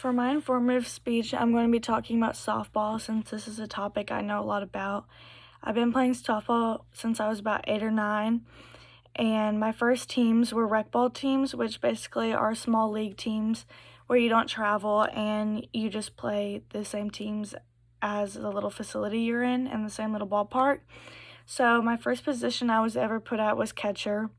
For my informative speech, I'm going to be talking about softball since this is a topic I know a lot about. I've been playing softball since I was about 8 or 9, and my first teams were rec ball teams, which basically are small league teams where you don't travel and you just play the same teams as the little facility you're in and the same little ballpark. So my first position I was ever put at was catcher.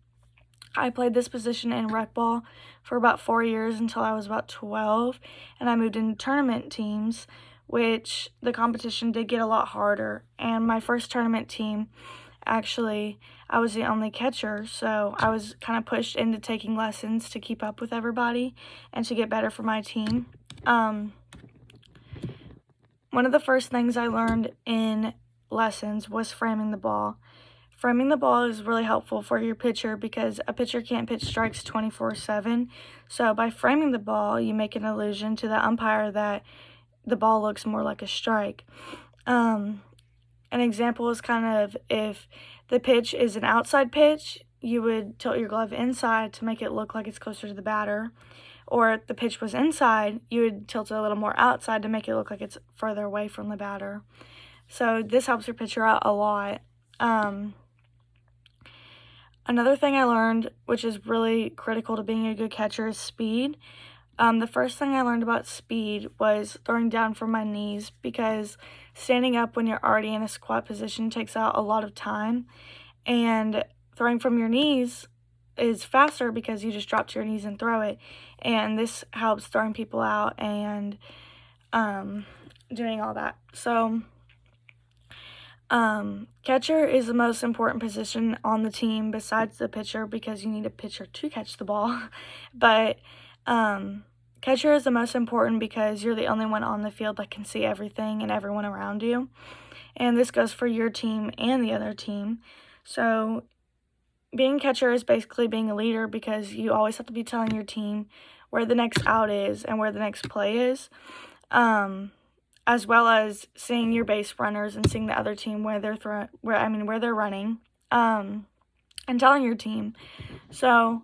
I played this position in rec ball for about 4 years until I was about 12, and I moved into tournament teams, which the competition did get a lot harder. And my first tournament team, actually, I was the only catcher, so I was kind of pushed into taking lessons to keep up with everybody and to get better for my team. One of the first things I learned in lessons was framing the ball. Framing the ball is really helpful for your pitcher because a pitcher can't pitch strikes 24/7. So by framing the ball, you make an illusion to the umpire that the ball looks more like a strike. An example is kind of if the pitch is an outside pitch, you would tilt your glove inside to make it look like it's closer to the batter. Or if the pitch was inside, you would tilt it a little more outside to make it look like it's further away from the batter. So this helps your pitcher out a lot. Another thing I learned, which is really critical to being a good catcher, is speed. The first thing I learned about speed was throwing down from my knees because standing up when you're already in a squat position takes out a lot of time, and throwing from your knees is faster because you just drop to your knees and throw it, and this helps throwing people out and doing all that. So catcher is the most important position on the team besides the pitcher because you need a pitcher to catch the ball. But catcher is the most important because you're the only one on the field that can see everything and everyone around you. And this goes for your team and the other team. So being catcher is basically being a leader because you always have to be telling your team where the next out is and where the next play is. As well as seeing your base runners and seeing the other team where they're running, and telling your team. So,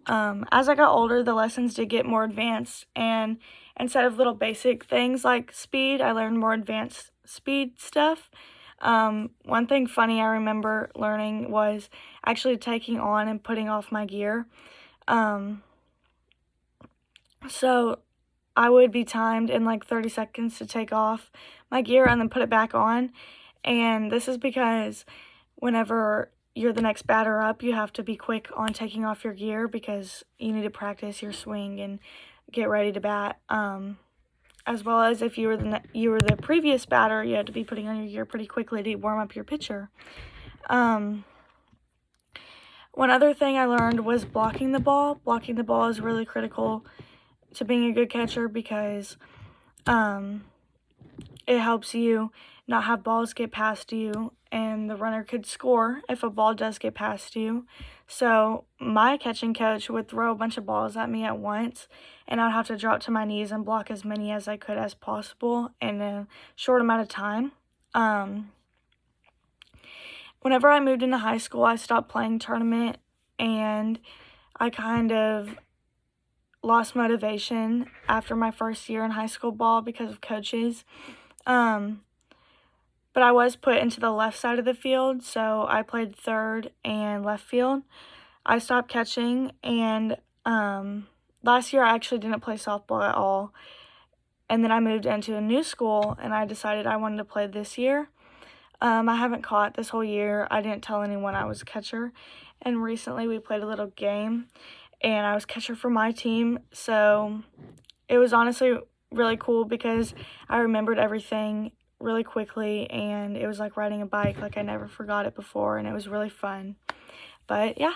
as I got older, the lessons did get more advanced, and instead of little basic things like speed, I learned more advanced speed stuff. One thing funny I remember learning was actually taking on and putting off my gear. So I would be timed in like 30 seconds to take off my gear and then put it back on. And this is because whenever you're the next batter up, you have to be quick on taking off your gear because you need to practice your swing and get ready to bat. As well as if you were the previous batter, you had to be putting on your gear pretty quickly to warm up your pitcher. One other thing I learned was blocking the ball. Blocking the ball is really critical to being a good catcher because it helps you not have balls get past you, and the runner could score if a ball does get past you. So my catching coach would throw a bunch of balls at me at once, and I'd have to drop to my knees and block as many as I could as possible in a short amount of time. Whenever I moved into high school, I stopped playing tournament, and I kind of lost motivation after my first year in high school ball because of coaches. But I was put into the left side of the field, so I played third and left field. I stopped catching, and last year I actually didn't play softball at all. And then I moved into a new school, and I decided I wanted to play this year. I haven't caught this whole year. I didn't tell anyone I was a catcher. And recently we played a little game, and I was catcher for my team. So it was honestly really cool because I remembered everything really quickly, and it was like riding a bike. Like I never forgot it before, and it was really fun. But yeah.